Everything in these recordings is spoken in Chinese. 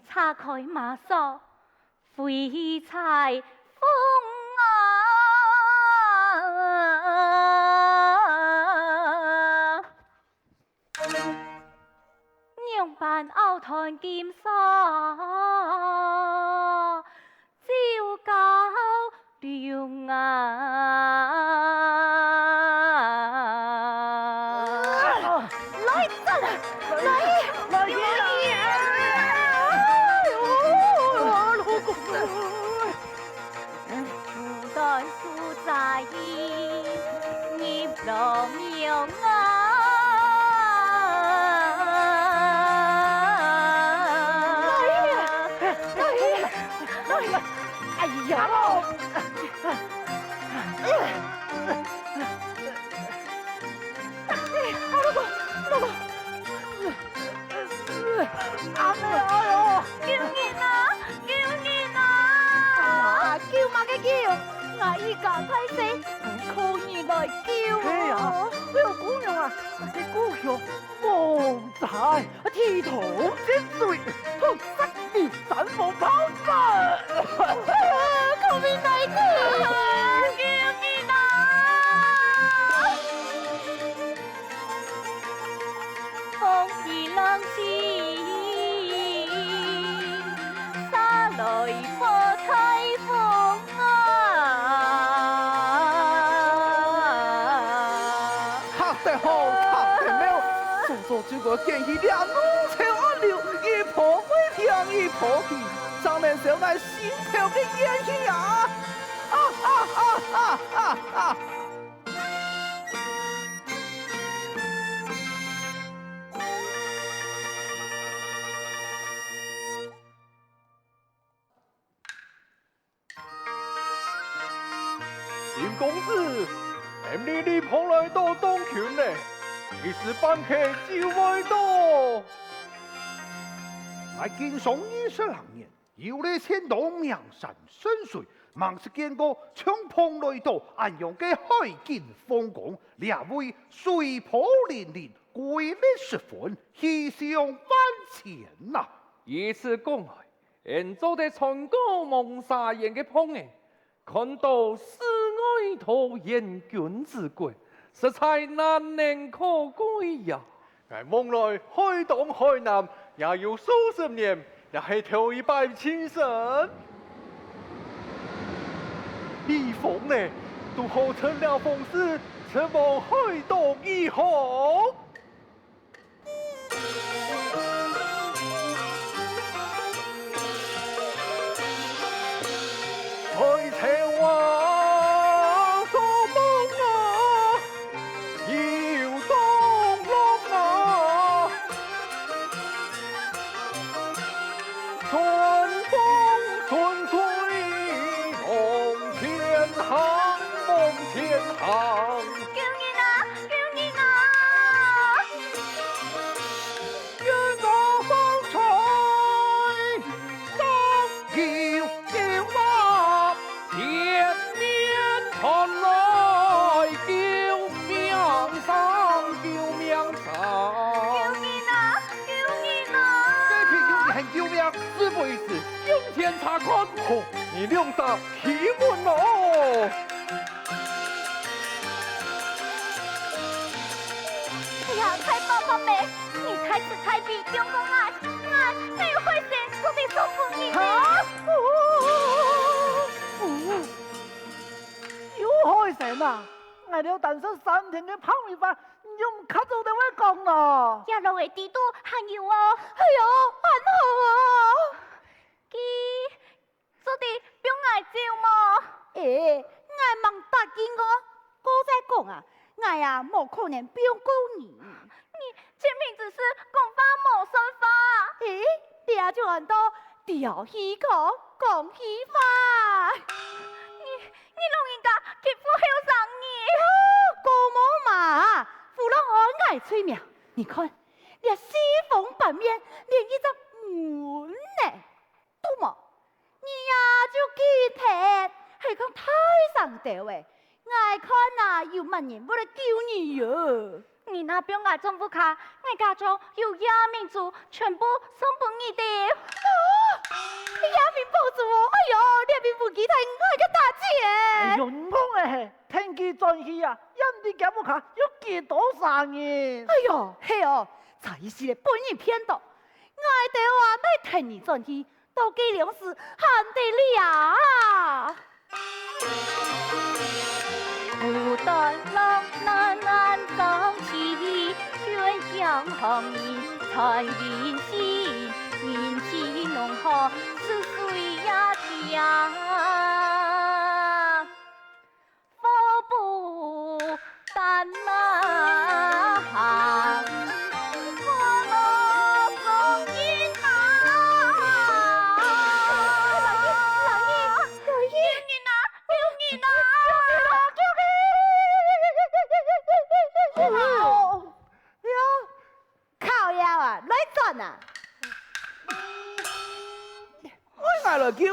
岔开马索，飞彩风啊！娘扮鳌团剑锁，照高亮啊！来真来！在nghiệp lộ miệng哎呀！阿妹，哎呦！救人啊！救人啊！救嘛个救！我依家太死，靠你来救我！哎呦，姑娘啊，你故乡梦在天堂之水，同失灭神王跑吧！救命大哥！救命啊！风雨浪尖，沙雷破台风啊！这个建议两路潮暗流，一破归天，一破去，上面上来心跳的烟气啊！林公子，你跑来到东泉呢？你是半客就来到，我见上20郎年，有你前到名山深水，忙是见过枪炮来到，安阳嘅海景风光，两位水泊连连，瑰丽十分，喜上万千呐！以此讲来，现做的全国蒙沙人嘅碰诶，看到世外桃源君之贵。实在难能可贵呀！我梦来开东海南也有数十年，也系头一拜亲神。一逢呢，都号称了风师，前往海东以后。海前往做梦啊！春风春水梦前行，梦前行。救人啊！救人啊！愿我风吹张耀耀啊，前面传来救命声，救命声。救人啊！救人啊！这天有你很救命。是不是用钱查看？哦，你两大奇闻哦！呀，太棒棒咩！你太子太婢中公爱，你会先做的送福你呢？有海神啊！我了单身3天嘅泡米饭，用卡做的我讲咯。呀，路的地都还有哦，哎呦，很好哦。佢做啲表爱照么？诶，我忙答应我再讲啊，我呀冇可能不用过你。你前面只是讲话冇说法，诶，你也就按到钓鱼口讲鱼法。你弄人家欺负后生过冇嘛，夫人我爱催眠。你看，连西风版面，连一只门呢都冇，你呀就记得，系讲太上吊诶。我看啊，有乜人不来救你哟？你那表爱政府卡，我家中有亚民族，全部送给你的。亚民保住我，哎呦，你民不记得我个大姐。用讲诶，天机转去啊，人哋咁卡要几多少人？哎呦，嘿哦，才是咧本人骗到，我哋话咪听你转去，到计量时喊得了。不但浪难难当起，宣扬行民才民心，民气浓厚，是水呀强。佛不但难行，佛罗送音呐。靠腰啊，来转啊！我挨来叫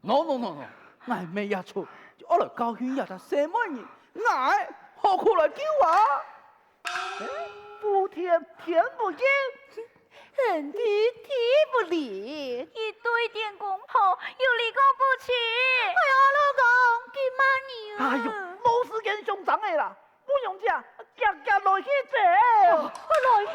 ，no，我没压错，我来教训一下什么人，挨何苦来叫啊？不天天不见，天地地不理，一对电工好，有理讲不起。哎呀，老公，哎呦，今晚你冇时间上涨的啦，不用这，夹来去坐。我来去。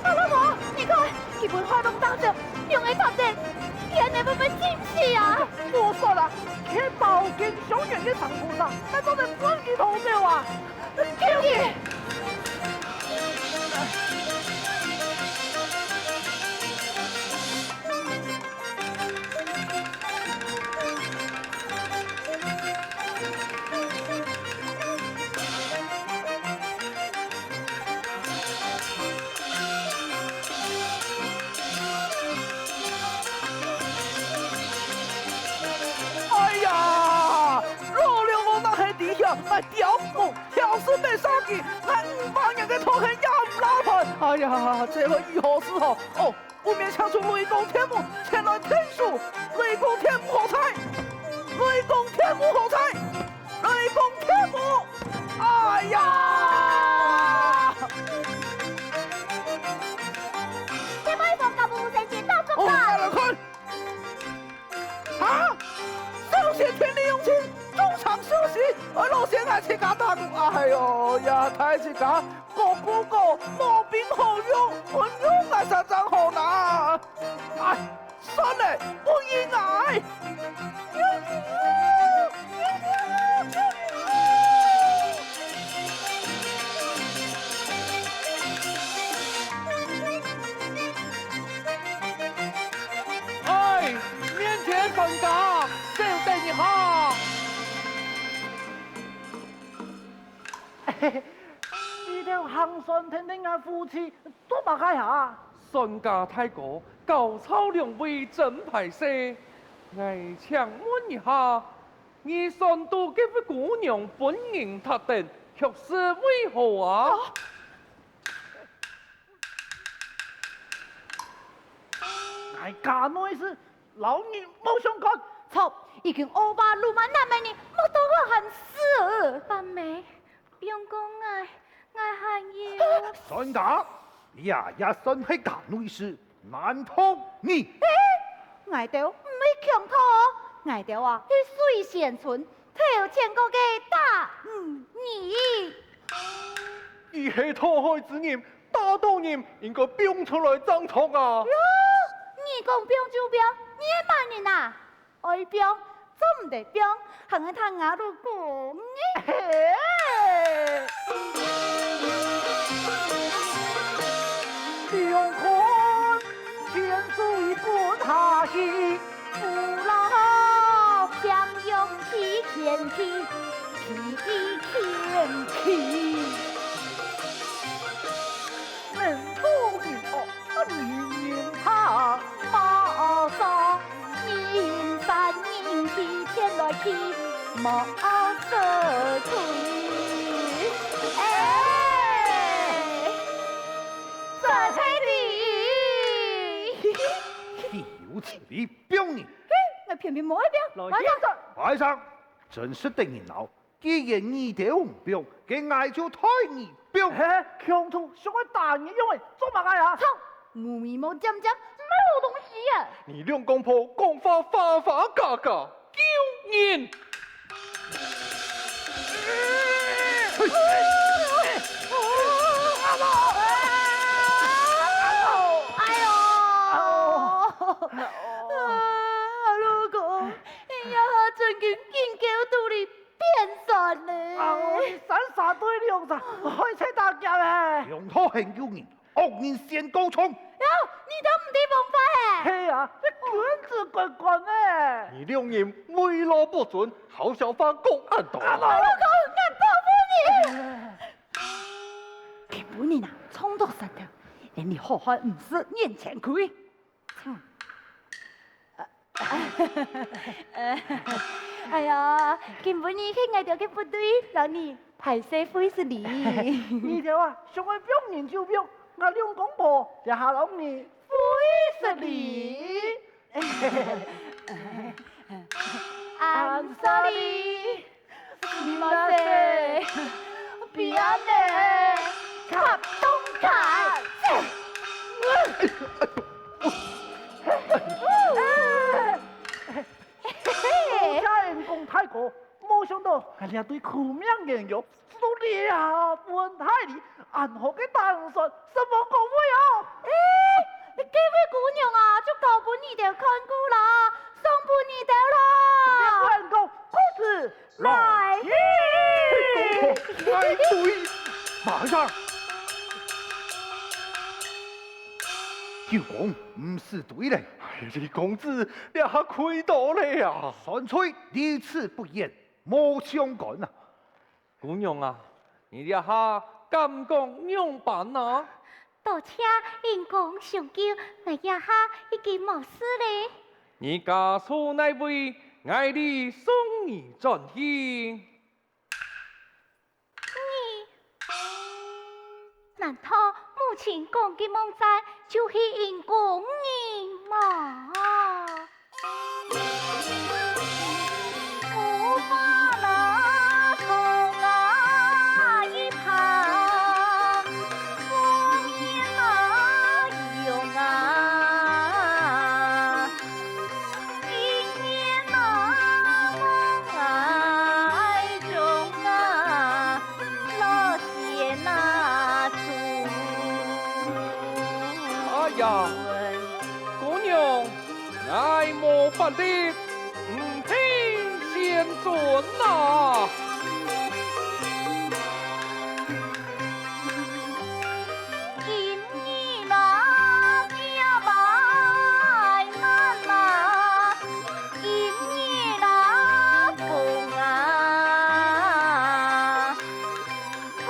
老婆，你看，这盆花弄当着，用来讨钱，天你会不会进去啊？我说了，去报警伤员嘅长裤上，那都是自己头掉啊！救你！哎呀，老了我那喺地下，还吊我，吊死没杀鸡，还500人嘅头痕也唔拉盆。哎呀，这个以后是好哦，不免抢出雷公天母前来天数，雷公天母好彩，雷公天母好彩，雷公天母，哎呀！这把一封搞不神仙到中哦，吧？来看，啊，首先天理用情，中场休息，老先爱去家打工，哎呦呀，太去家，个不个毛病好用，我用啊啥张好拿，哎，算了，不应爱。哎，面前分家，就等一下。呢條行順聽聽嘅夫妻都白開下，孫家太過，高操兩位真排射。我請問一下，你孫都這位姑娘本人特定，卻是為何啊？哎，家內事，老兒冇相干。操，已經500路萬那麼你，冇到我很死。八妹，不用讲爱还有。孙家，呀呀，孙係家內事，难通你。爱豆唔会强拖，爱豆啊，去水仙村偷钱个嘅大你。伊系讨海之人，大多人应该标出来争吵啊！你讲标就标，你系慢人啊？爱标做唔得标，行喺他牙度讲两看天水滚下去，父老相拥起天气，起天气。能不明哦，明他毛手银山银起天来起，毛色吹。哎，在这里，有此理，标你！我偏偏冇一标，来先生，晚上真是等人闹。既然你哋唔标，嘅爱就推你标。嘿，强徒想去打你，因为做乜嘢啊？操，无眉毛尖尖，没有东西啊！你两公婆讲法花花嘎嘎，救人！哎呦！老公，哎呀，最近见叫到你变酸呢。你散傻对量咋？开车打劫咧？用拖很救人，恶人先高冲。哟，你都唔知方法嘿？嘿啊，你卷子滚滚咧！你两人为老不准，好小法公安道。老公，俺报复你！骗不你呐，冲到石头，连你好汉唔是眼前亏。哎呀，根本你去爱到嘅不对，让你排泄灰是你。你条啊，想去表人就表，我两公婆就下老你灰是你。I'm sorry，すみません。别呢，卡东卡。家人讲太过，没想到人家对苦命人肉都两分太离，暗河嘅当算什么功夫啊？这位姑娘啊，就搞本你条看顾啦，送本你条啦。员工裤子来，来对，马上。舅公唔是对嘞，李公子，你还亏到了呀！纯粹理此不言，冇相干啊！姑娘啊，你一下敢讲样办啊？多谢因公上救，我一下已经冇事嘞。你家属那位爱你送你转去。难道母亲讲嘅梦在就是因公人嘛？无法那从啊一旁，我面那用啊，一年那梦爱中啊，老些那主。哎呀，姑娘，爱莫不力，唔听先准呐！今日那家买难呐，今日那风啊，归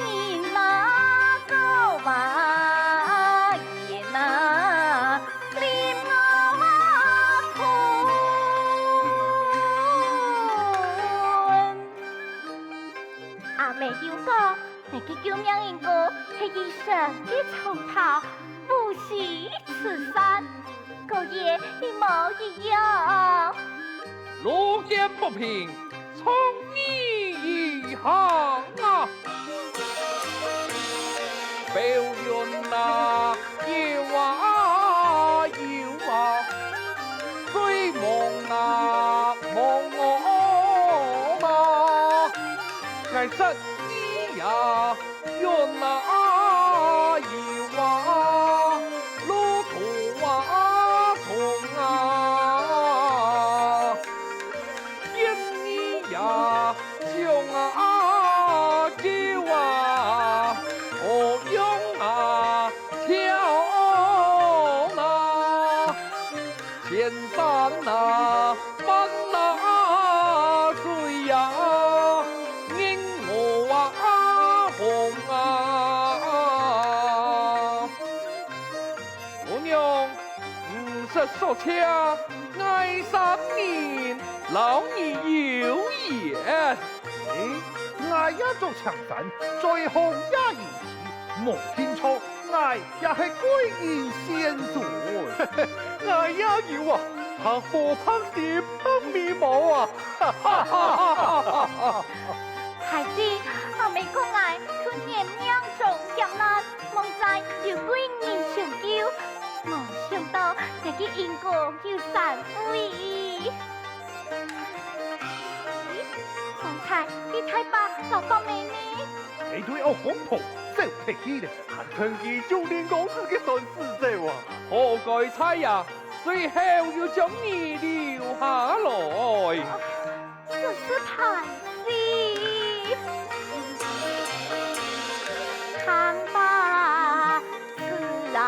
你那个买也那林啊村，阿妹有讲。那个救命人哥是医生的从头，不惜慈善，个也一模一样。路见不平，从你一行啊！表原那夜晚爱真你呀，原来一哇，路途啊长啊，见你呀，像啊叫啊，何用啊跳啊，千山啊，万那水呀。说恰爱上年，老你有言。我也做强山，最红也有时，莫听错，我也是贵人先祖。我也有啊，拍波拍碟拍面毛啊！孩子，我没讲爱，去年两种艰难，梦在有贵人相救。没想到这个英国有3位。刚才你太爸老爸妹呢？你对我公婆就客气了，还听见中年公司嘅信使者话，何该猜呀？最后要将你留下来。这是盘戏，看吧，自然。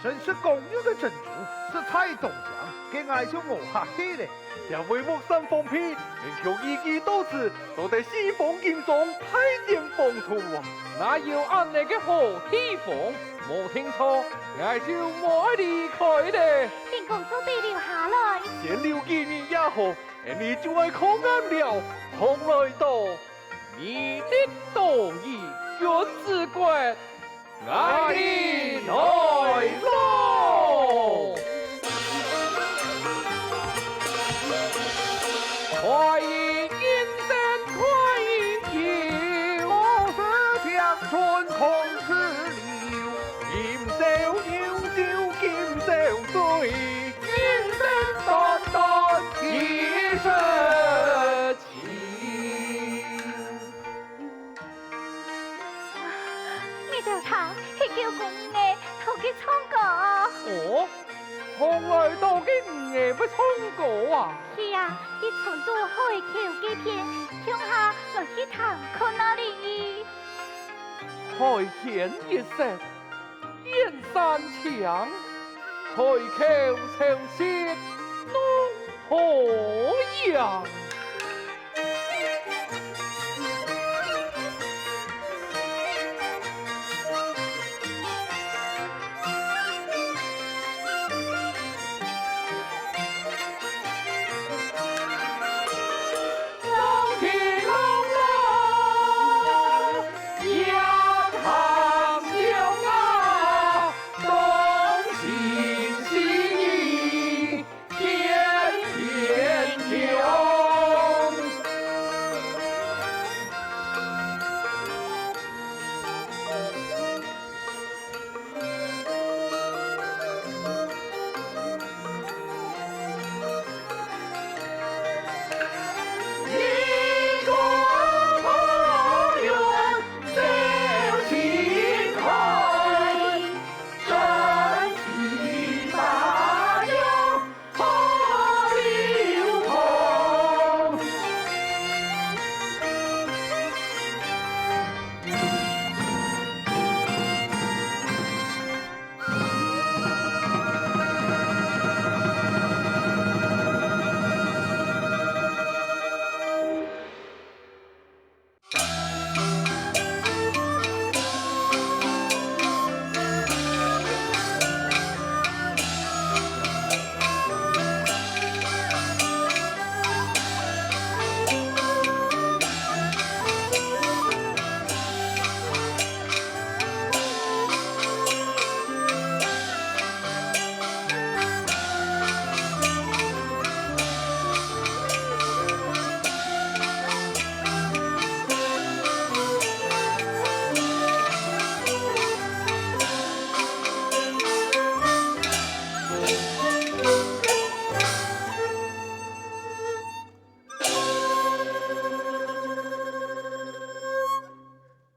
真是公牛的珍珠，是蔡东江。给爱就无客气嘞。也为木山放屁，连求一己多次，都得西风金钟，太电风土啊！哪有按那个好西风？冇听错，我就冇离开嘞。连公主被留下来，先留几年也好，你就爱抗暗了，从来到你的道义君子贵，爱你来喽！快意人生快意游，我是乡村空是流，今宵有酒今宵醉，人生淡淡一身情。你就唱去叫公呢，头去唱歌。哦，从來到嘅夜不唱歌啊！是啊，你成都海口這片，鄉下來去談去哪裡？海天一色，燕山牆，海口潮湿，弄河陽。